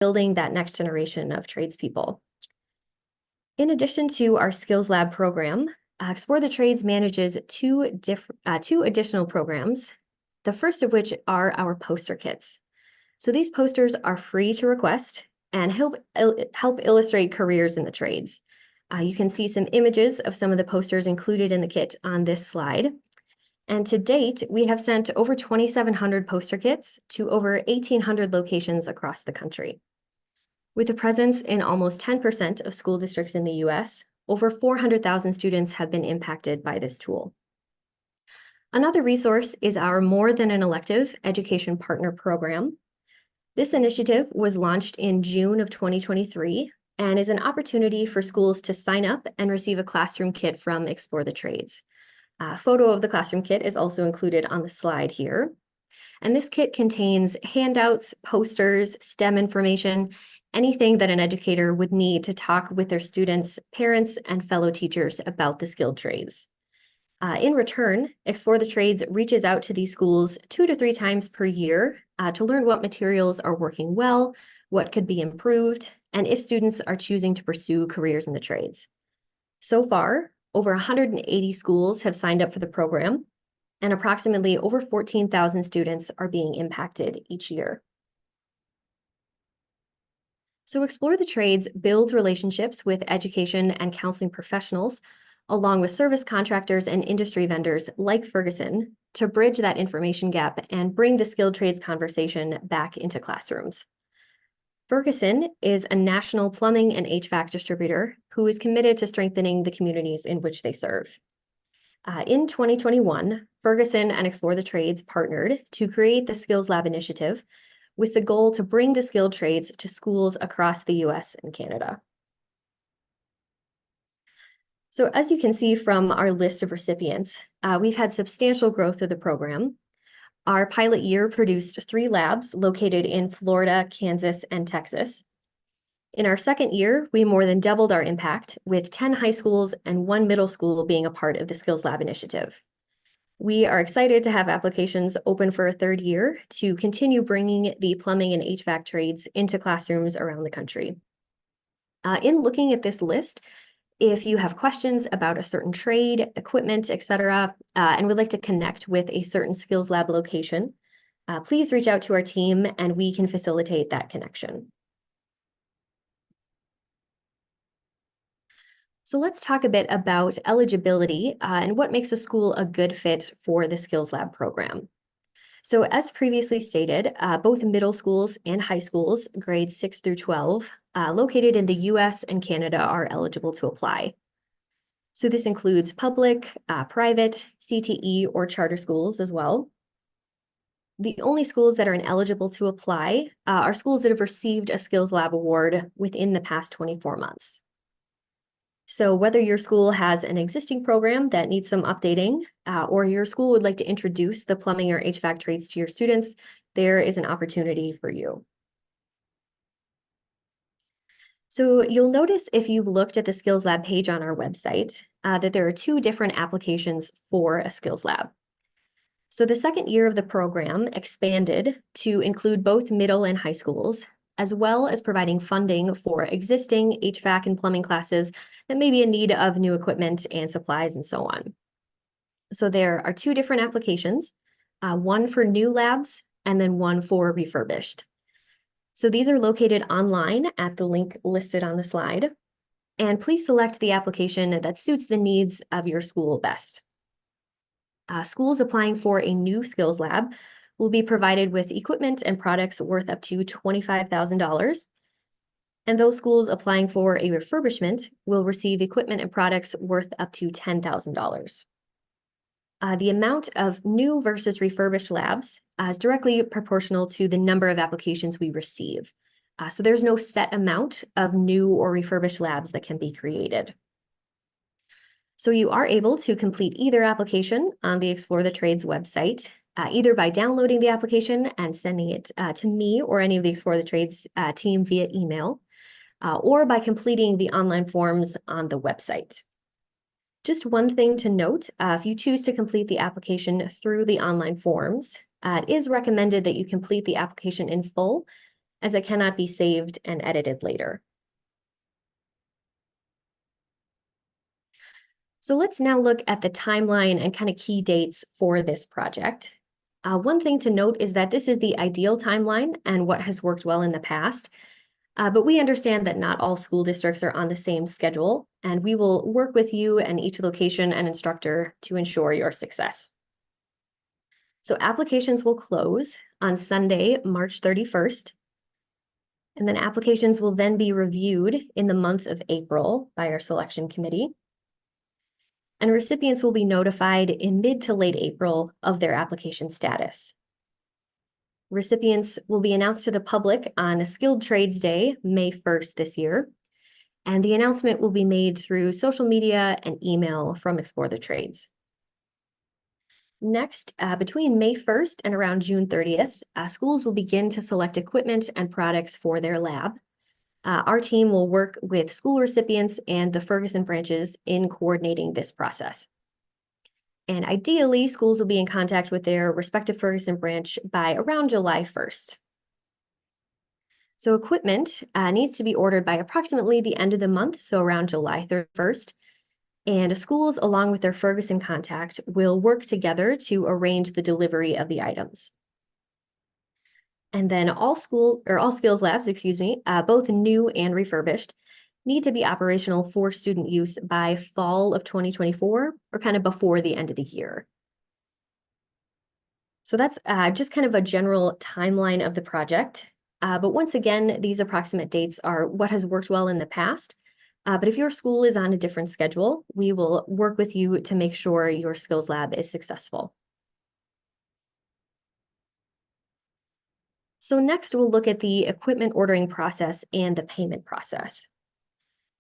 building that next generation of tradespeople. In addition to our Skills Lab program, Explore the Trades manages two additional programs, the first of which are our poster kits. So these posters are free to request and help illustrate careers in the trades. You can see some images of some of the posters included in the kit on this slide. And to date, we have sent over 2,700 poster kits to over 1,800 locations across the country. With a presence in almost 10% of school districts in the US, over 400,000 students have been impacted by this tool. Another resource is our More Than an Elective Education Partner Program. This initiative was launched in June of 2023 and is an opportunity for schools to sign up and receive a classroom kit from Explore the Trades. A photo of the classroom kit is also included on the slide here. And this kit contains handouts, posters, STEM information, anything that an educator would need to talk with their students, parents, and fellow teachers about the skilled trades. In return, Explore the Trades reaches out to these schools 2 to 3 times per year to learn what materials are working well, what could be improved, and if students are choosing to pursue careers in the trades. So far, over 180 schools have signed up for the program, and approximately over 14,000 students are being impacted each year. So Explore the Trades builds relationships with education and counseling professionals, along with service contractors and industry vendors like Ferguson, to bridge that information gap and bring the skilled trades conversation back into classrooms. Ferguson is a national plumbing and HVAC distributor who is committed to strengthening the communities in which they serve. In 2021, Ferguson and Explore the Trades partnered to create the Skills Lab initiative with the goal to bring the skilled trades to schools across the US and Canada. So as you can see from our list of recipients, we've had substantial growth of the program. Our pilot year produced 3 labs located in Florida, Kansas, and Texas. In our second year, we more than doubled our impact, with 10 high schools and 1 middle school being a part of the Skills Lab initiative. We are excited to have applications open for a third year to continue bringing the plumbing and HVAC trades into classrooms around the country. In looking at this list, if you have questions about a certain trade, equipment, etc., and would like to connect with a certain Skills Lab location, please reach out to our team and we can facilitate that connection. So let's talk a bit about eligibility and what makes a school a good fit for the Skills Lab program. So as previously stated, both middle schools and high schools, grades 6 through 12, located in the US and Canada are eligible to apply. So this includes public, private, CTE, or charter schools as well. The only schools that are ineligible to apply are schools that have received a Skills Lab award within the past 24 months. So whether your school has an existing program that needs some updating, or your school would like to introduce the plumbing or HVAC trades to your students, there is an opportunity for you. So you'll notice if you've looked at the Skills Lab page on our website, that there are 2 different applications for a Skills Lab. So the second year of the program expanded to include both middle and high schools, as well as providing funding for existing HVAC and plumbing classes that may be in need of new equipment and supplies and so on. So there are 2 different applications, one for new labs and then one for refurbished. So these are located online at the link listed on the slide, and please select the application that suits the needs of your school best. Schools applying for a new Skills Lab will be provided with equipment and products worth up to $25,000. And those schools applying for a refurbishment will receive equipment and products worth up to $10,000. The amount of new versus refurbished labs is directly proportional to the number of applications we receive. So there's no set amount of new or refurbished labs that can be created. So you are able to complete either application on the Explore the Trades website, either by downloading the application and sending it to me or any of the Explore the Trades team via email, or by completing the online forms on the website. Just one thing to note, if you choose to complete the application through the online forms, it is recommended that you complete the application in full as it cannot be saved and edited later. So let's now look at the timeline and kind of key dates for this project. One thing to note is that this is the ideal timeline and what has worked well in the past, but we understand that not all school districts are on the same schedule, and we will work with you and each location and instructor to ensure your success. So applications will close on Sunday, March 31st, and then applications will then be reviewed in the month of April by our selection committee. And recipients will be notified in mid to late April of their application status. Recipients will be announced to the public on Skilled Trades Day, May 1st this year, and the announcement will be made through social media and email from Explore the Trades. Next, between May 1st and around June 30th, schools will begin to select equipment and products for their lab. Our team will work with school recipients and the Ferguson branches in coordinating this process. And ideally, schools will be in contact with their respective Ferguson branch by around July 1st. So equipment needs to be ordered by approximately the end of the month, so around July 31st. And schools, along with their Ferguson contact, will work together to arrange the delivery of the items. And then all skills labs, both new and refurbished, need to be operational for student use by fall of 2024 or kind of before the end of the year. So that's just kind of a general timeline of the project. But once again, these approximate dates are what has worked well in the past. But if your school is on a different schedule, we will work with you to make sure your skills lab is successful. So next, we'll look at the equipment ordering process and the payment process.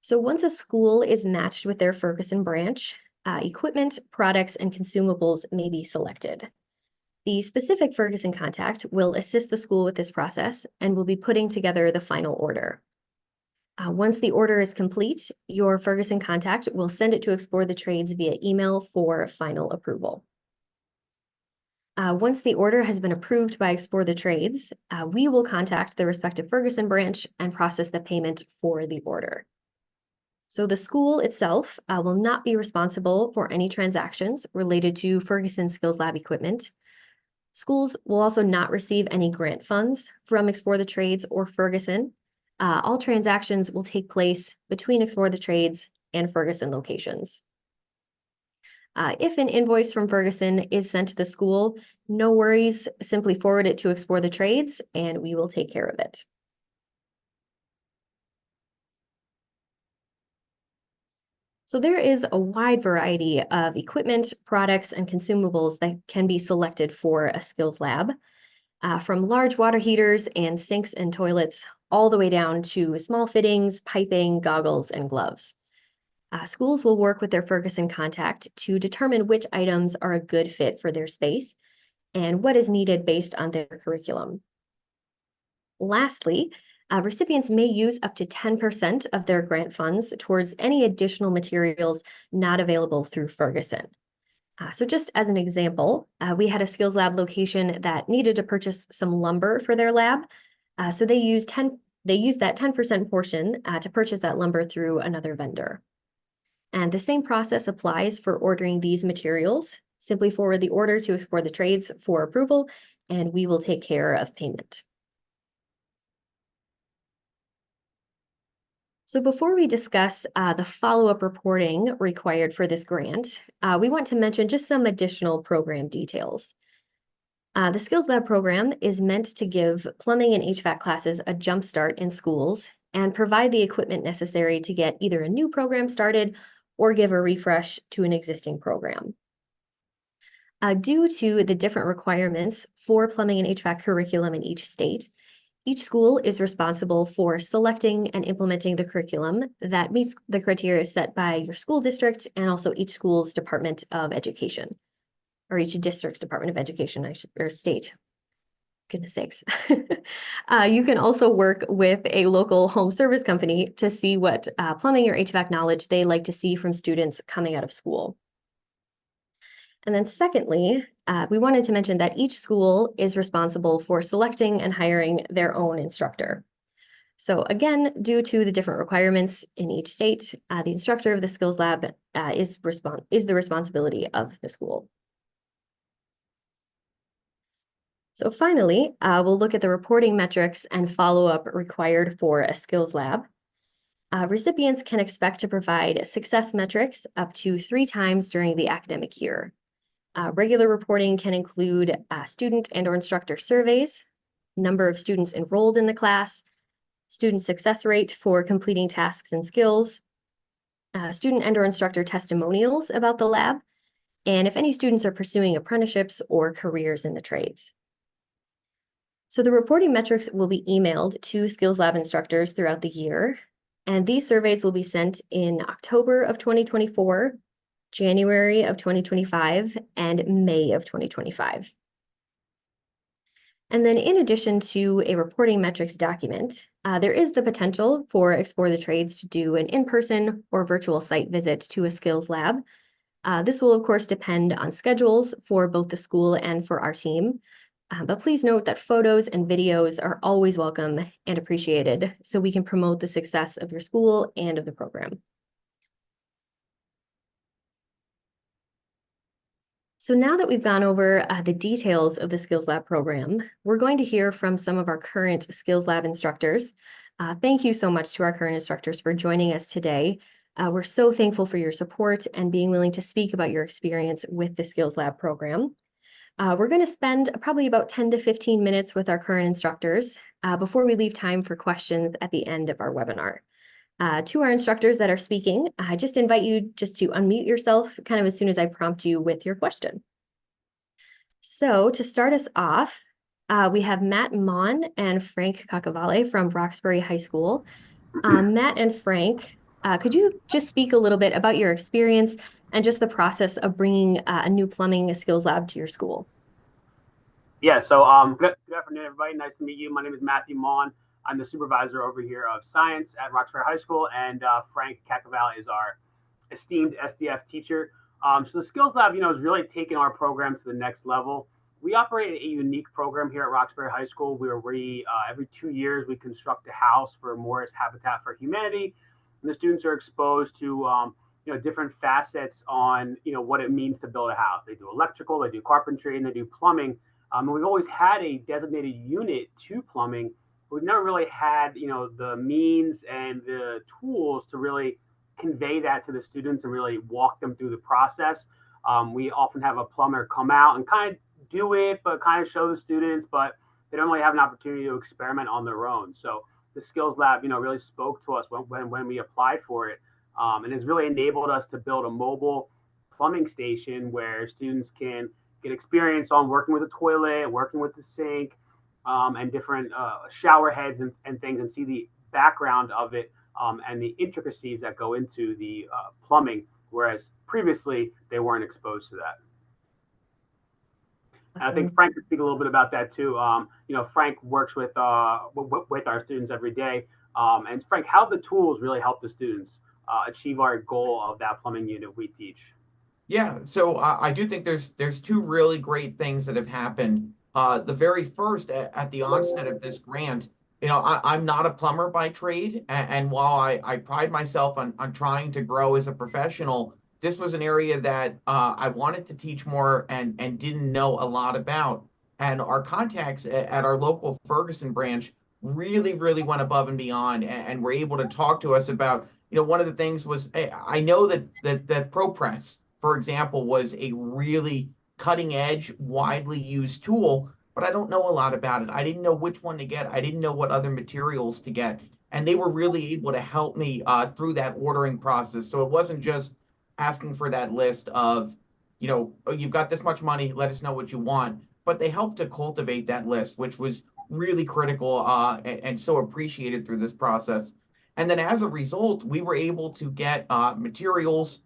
So once a school is matched with their Ferguson branch, equipment, products, and consumables may be selected. The specific Ferguson contact will assist the school with this process and will be putting together the final order. Once the order is complete, your Ferguson contact will send it to Explore the Trades via email for final approval. Once the order has been approved by Explore the Trades, we will contact the respective Ferguson branch and process the payment for the order. So the school itself will not be responsible for any transactions related to Ferguson Skills Lab equipment. Schools will also not receive any grant funds from Explore the Trades or Ferguson. All transactions will take place between Explore the Trades and Ferguson locations. If an invoice from Ferguson is sent to the school, no worries, simply forward it to Explore the Trades and we will take care of it. So there is a wide variety of equipment, products, and consumables that can be selected for a skills lab, from large water heaters and sinks and toilets, all the way down to small fittings, piping, goggles, and gloves. Schools will work with their Ferguson contact to determine which items are a good fit for their space and what is needed based on their curriculum. Lastly, recipients may use up to 10% of their grant funds towards any additional materials not available through Ferguson. So just as an example, we had a skills lab location that needed to purchase some lumber for their lab. So they used that 10% portion to purchase that lumber through another vendor. And the same process applies for ordering these materials. Simply forward the order to Explore the Trades for approval, and we will take care of payment. So before we discuss the follow-up reporting required for this grant, we want to mention just some additional program details. The Skills Lab program is meant to give plumbing and HVAC classes a jump start in schools and provide the equipment necessary to get either a new program started or give a refresh to an existing program. Due to the different requirements for plumbing and HVAC curriculum in each state, each school is responsible for selecting and implementing the curriculum that meets the criteria set by your school district and also each school's Department of Education, or each district's Department of Education, or state. Goodness sakes. You can also work with a local home service company to see what plumbing or HVAC knowledge they like to see from students coming out of school. And then secondly, we wanted to mention that each school is responsible for selecting and hiring their own instructor. So again, due to the different requirements in each state, the instructor of the Skills Lab is the responsibility of the school. So finally, we'll look at the reporting metrics and follow-up required for a Skills Lab. Recipients can expect to provide success metrics up to 3 times during the academic year. Regular reporting can include student and/or instructor surveys, number of students enrolled in the class, student success rate for completing tasks and skills, student and/or instructor testimonials about the lab, and if any students are pursuing apprenticeships or careers in the trades. So the reporting metrics will be emailed to Skills Lab instructors throughout the year, and these surveys will be sent in October of 2024, January of 2025, and May of 2025. And then in addition to a reporting metrics document, there is the potential for Explore the Trades to do an in-person or virtual site visit to a skills lab. This will, of course, depend on schedules for both the school and for our team. But please note that photos and videos are always welcome and appreciated so we can promote the success of your school and of the program. So now that we've gone over the details of the Skills Lab program, we're going to hear from some of our current Skills Lab instructors. Thank you so much to our current instructors for joining us today. We're so thankful for your support and being willing to speak about your experience with the Skills Lab program. We're going to spend probably about 10 to 15 minutes with our current instructors before we leave time for questions at the end of our webinar. To our instructors that are speaking, I just invite you just to unmute yourself kind of as soon as I prompt you with your question. So to start us off, we have Matt Mon and Frank Cacavale from Roxbury High School. Matt and Frank, could you just speak a little bit about your experience and just the process of bringing a new plumbing skills lab to your school? Yeah, so good afternoon, everybody. Nice to meet you. My name is Matthew Mon. I'm the supervisor over here of science at Roxbury High School, and Frank Cacavale is our esteemed SDF teacher. So the Skills Lab, is really taking our program to the next level. We operate a unique program here at Roxbury High School where we, every 2 years, we construct a house for Morris Habitat for Humanity, and the students are exposed to different facets on what it means to build a house. They do electrical, they do carpentry, and they do plumbing. And we've always had a designated unit to plumbing. We've never really had, the means and the tools to really convey that to the students and really walk them through the process. We often have a plumber come out and kind of do it, but kind of show the students, but they don't really have an opportunity to experiment on their own. So the Skills Lab, really spoke to us when we applied for it, and has really enabled us to build a mobile plumbing station where students can get experience on working with a toilet, working with the sink, and different shower heads and things, and see the background of it and the intricacies that go into the plumbing, whereas previously they weren't exposed to that. Awesome. I think Frank could speak a little bit about that too. Frank works with our students every day. And Frank, how the tools really help the students achieve our goal of that plumbing unit we teach? Yeah, so I do think there's 2 really great things that have happened. The very first, at the onset of this grant, I'm not a plumber by trade, and while I pride myself on trying to grow as a professional, this was an area that I wanted to teach more and didn't know a lot about. And our contacts at our local Ferguson branch really, really went above and beyond, and were able to talk to us about, one of the things was, I know that ProPress, for example, was a really cutting edge, widely used tool, but I don't know a lot about it. I didn't know which one to get. I didn't know what other materials to get. And they were really able to help me through that ordering process. So it wasn't just asking for that list of, oh, you've got this much money, let us know what you want. But they helped to cultivate that list, which was really critical and so appreciated through this process. And then as a result, we were able to get materials,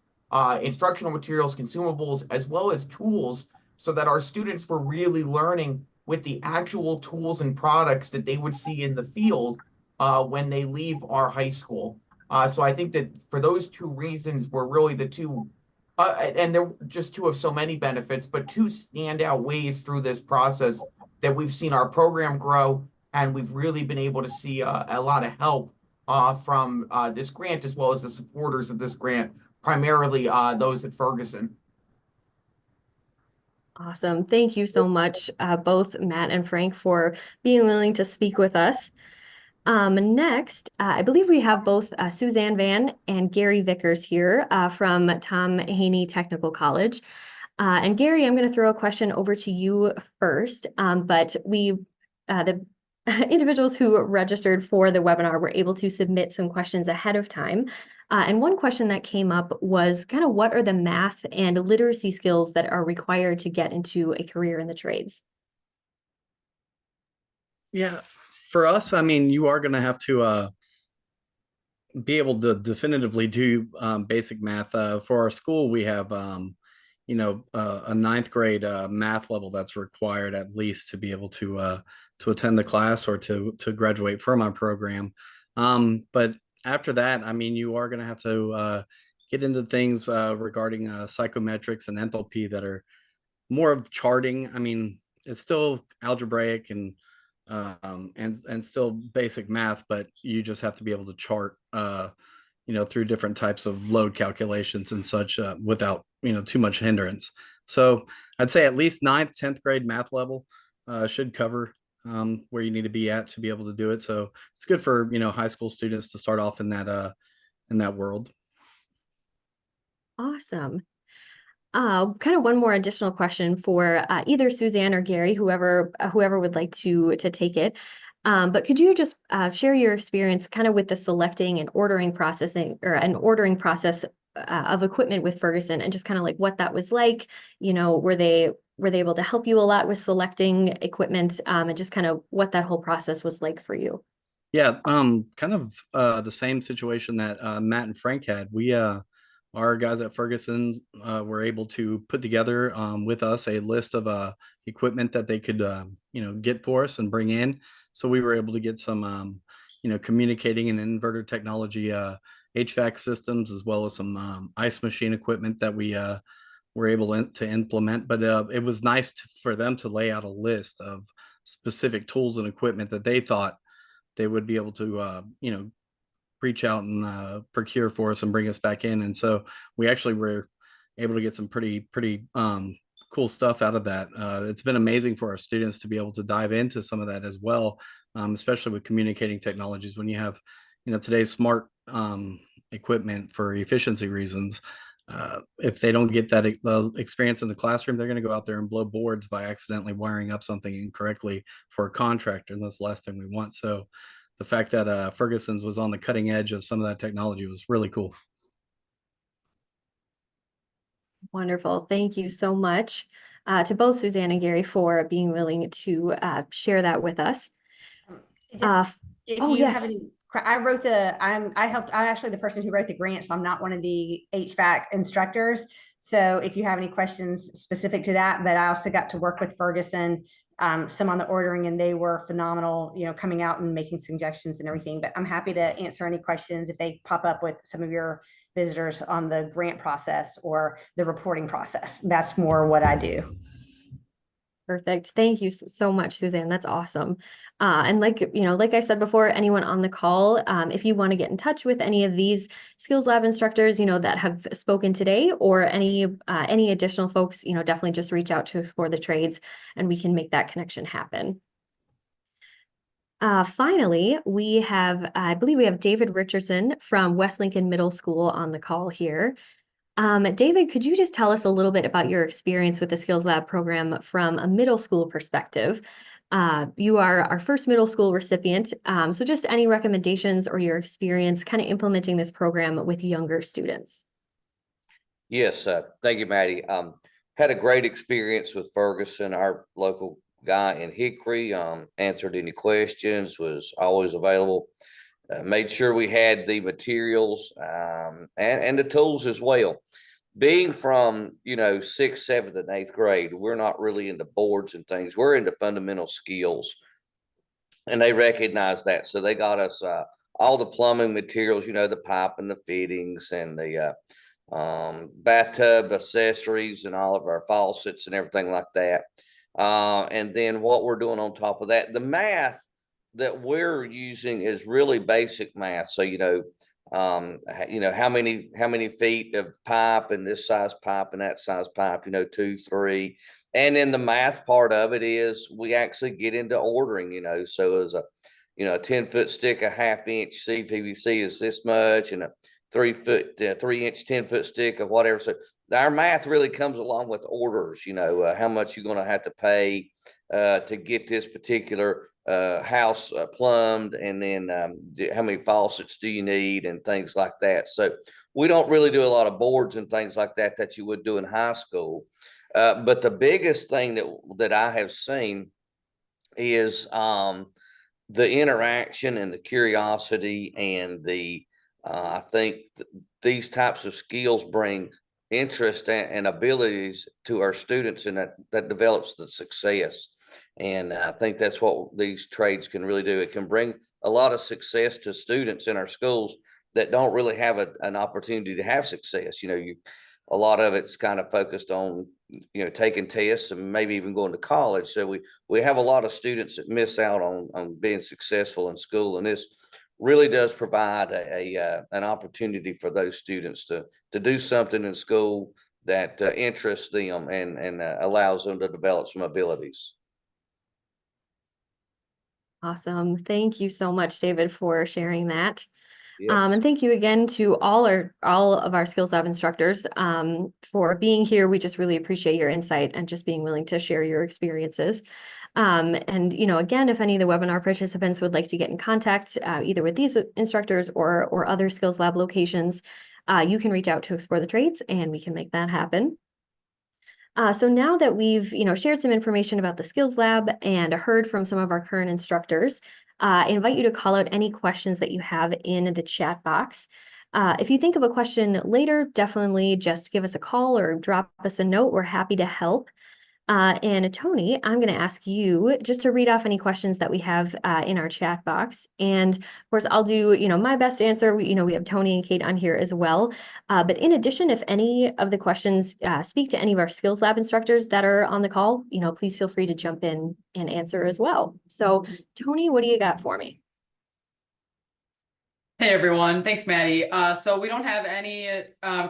instructional materials, consumables, as well as tools, so that our students were really learning with the actual tools and products that they would see in the field when they leave our high school. So I think that for those 2 reasons were really the 2 And they're just two of so many benefits, but two standout ways through this process that we've seen our program grow, and we've really been able to see a lot of help from this grant, as well as the supporters of this grant, primarily those at Ferguson. Awesome. Thank you so much, both Matt and Frank, for being willing to speak with us. Next, I believe we have both Suzanne Van and Gary Vickers here from Tom Haney Technical College. And Gary, I'm going to throw a question over to you first, but the individuals who registered for the webinar were able to submit some questions ahead of time. And one question that came up was kind of what are the math and literacy skills that are required to get into a career in the trades? Yeah, for us, I mean, you are going to have to be able to definitively do basic math. For our school, we have, a ninth grade math level that's required at least to be able to attend the class or to graduate from our program. But after that, I mean, you are going to have to get into things regarding psychometrics and enthalpy that are more of charting. I mean, it's still algebraic and still basic math, but you just have to be able to chart through different types of load calculations and such without too much hindrance. So I'd say at least 9th, 10th grade math level should cover where you need to be at to be able to do it. So it's good for high school students to start off in that world. Awesome. Kind of one more additional question for either Suzanne or Gary, whoever would like to take it. But could you just share your experience kind of with the selecting and ordering process of equipment with Ferguson, and just kind of like what that was like? Were they able to help you a lot with selecting equipment, and just kind of what that whole process was like for you? Yeah, kind of the same situation that Matt and Frank had. We our guys at Ferguson were able to put together with us a list of equipment that they could get for us and bring in. So we were able to get some communicating and inverter technology HVAC systems, as well as some ice machine equipment that we were able to implement. But it was nice for them to lay out a list of specific tools and equipment that they thought they would be able to reach out and procure for us and bring us back in. And so we actually were able to get some pretty cool stuff out of that. It's been amazing for our students to be able to dive into some of that as well, especially with communicating technologies. When you have today's smart equipment for efficiency reasons, if they don't get that experience in the classroom, they're going to go out there and blow boards by accidentally wiring up something incorrectly for a contractor, and that's the last thing we want. So the fact that Ferguson's was on the cutting edge of some of that technology was really cool. Wonderful. Thank you so much to both Suzanne and Gary for being willing to share that with us. Just, if you yes. have any, I'm actually the person who wrote the grant, so I'm not one of the HVAC instructors. So if you have any questions specific to that, but I also got to work with Ferguson, some on the ordering, and they were phenomenal, coming out and making suggestions and everything. But I'm happy to answer any questions if they pop up with some of your visitors on the grant process or the reporting process. That's more what I do. Perfect. Thank you so much, Suzanne. That's awesome. And like I said before, anyone on the call, if you want to get in touch with any of these Skills Lab instructors, that have spoken today, or any additional folks, definitely just reach out to Explore the Trades, and we can make that connection happen. Finally, I believe we have David Richardson from West Lincoln Middle School on the call here. David, could you just tell us a little bit about your experience with the Skills Lab program from a middle school perspective? You are our first middle school recipient, so just any recommendations or your experience kind of implementing this program with younger students. Yes, thank you, Maddie. Had a great experience with Ferguson, our local guy in Hickory. Answered any questions, was always available. Made sure we had the materials and the tools as well. Being from 6th, 7th, and 8th grade, we're not really into boards and things. We're into fundamental skills, and they recognize that. So they got us all the plumbing materials, the pipe and the fittings and the bathtub accessories and all of our faucets and everything like that. And then what we're doing on top of that, the math that we're using is really basic math. So, how many feet of pipe and this size pipe and that size pipe, 2, 3. And then the math part of it is we actually get into ordering, so as a 10-foot stick, a 1/2-inch CPVC is this much, and a 3-inch 10-foot stick of whatever. So our math really comes along with orders, how much you're going to have to pay to get this particular house plumbed, and then how many faucets do you need and things like that. So we don't really do a lot of boards and things like that you would do in high school. But the biggest thing that I have seen is the interaction and the curiosity and I think these types of skills bring interest and abilities to our students, and that develops the success. And I think that's what these trades can really do. It can bring a lot of success to students in our schools that don't really have an opportunity to have success. A lot of it's kind of focused on, taking tests and maybe even going to college. So we have a lot of students that miss out on being successful in school. And this really does provide an opportunity for those students to do something in school that interests them and allows them to develop some abilities. Awesome. Thank you so much, David, for sharing that. Yes. And thank you again to all of our Skills Lab instructors for being here. We just really appreciate your insight and just being willing to share your experiences. And, again, if any of the webinar participants would like to get in contact either with these instructors or other Skills Lab locations, you can reach out to Explore the Trades and we can make that happen. So now that we've, shared some information about the Skills Lab and heard from some of our current instructors, I invite you to call out any questions that you have in the chat box. If you think of a question later, definitely just give us a call or drop us a note. We're happy to help. And Tony, I'm going to ask you just to read off any questions that we have in our chat box. And of course, I'll do, my best answer. We have Tony and Kate on here as well. But in addition, if any of the questions speak to any of our Skills Lab instructors that are on the call, please feel free to jump in and answer as well. So Tony, what do you got for me? Hey everyone, thanks Maddie. So we don't have any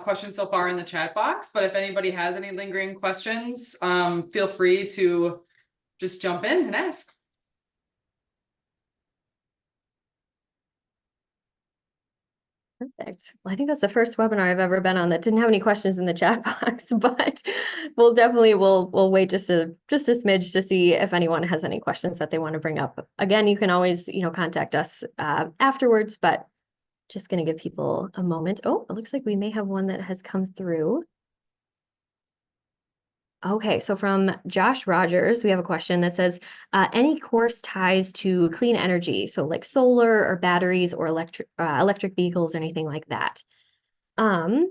questions so far in the chat box, but if anybody has any lingering questions, feel free to just jump in and ask. Perfect. Well, I think that's the first webinar I've ever been on that didn't have any questions in the chat box, but we'll definitely we'll wait just a smidge to see if anyone has any questions that they want to bring up. Again, you can always contact us afterwards, but just going to give people a moment. Oh, it looks like we may have one that has come through. Okay, so from Josh Rogers, we have a question that says, any course ties to clean energy, so like solar or batteries or electric vehicles, anything like that? I'm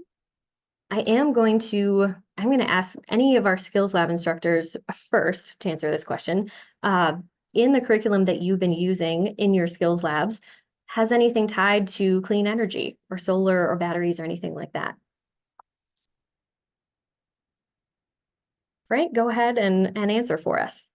going to ask any of our Skills Lab instructors first to answer this question. In the curriculum that you've been using in your Skills Labs, has anything tied to clean energy or solar or batteries or anything like that? Frank, go ahead and answer for us.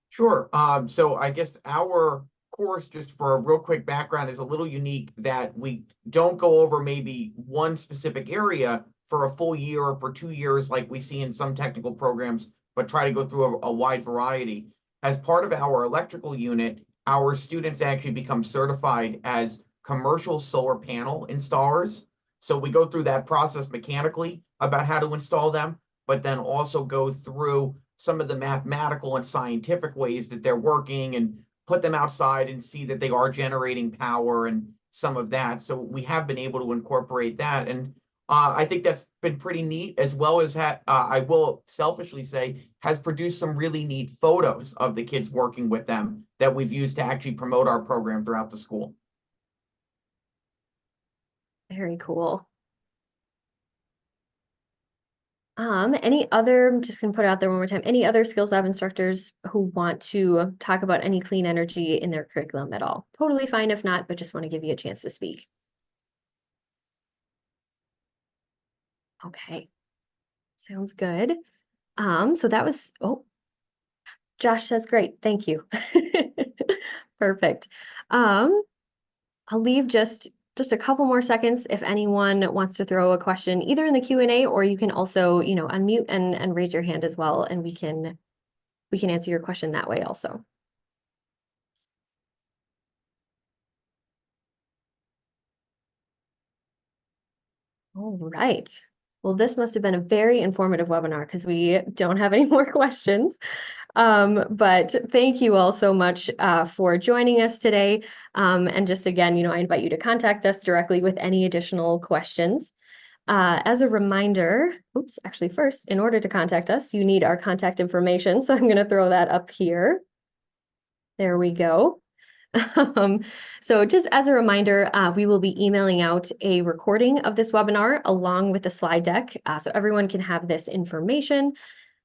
Sure. So I guess our course, just for a real quick background, is a little unique that we don't go over maybe one specific area for a full year or for 2 years like we see in some technical programs, but try to go through a wide variety. As part of our electrical unit, our students actually become certified as commercial solar panel installers. So we go through that process mechanically about how to install them, but then also go through some of the mathematical and scientific ways that they're working and put them outside and see that they are generating power and some of that. So we have been able to incorporate that. And I think that's been pretty neat, as well as I will selfishly say, has produced some really neat photos of the kids working with them that we've used to actually promote our program throughout the school. Very cool. Any other, I'm just gonna put it out there one more time, any other Skills Lab instructors who want to talk about any clean energy in their curriculum at all? Totally fine if not, but just want to give you a chance to speak. Okay. Sounds good. So that was, oh, Josh says great. Thank you. Perfect. I'll leave just a couple more seconds if anyone wants to throw a question either in the Q&A, or you can also, unmute and raise your hand as well, and we can answer your question that way also. All right. Well, this must have been a very informative webinar because we don't have any more questions. But thank you all so much for joining us today. And just again, I invite you to contact us directly with any additional questions. As a reminder, actually first, in order to contact us, you need our contact information. So I'm going to throw that up here. There we go. So just as a reminder, we will be emailing out a recording of this webinar along with the slide deck, so everyone can have this information.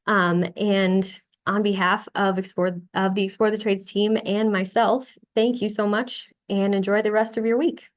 And on behalf of the Explore the Trades team and myself, thank you so much and enjoy the rest of your week.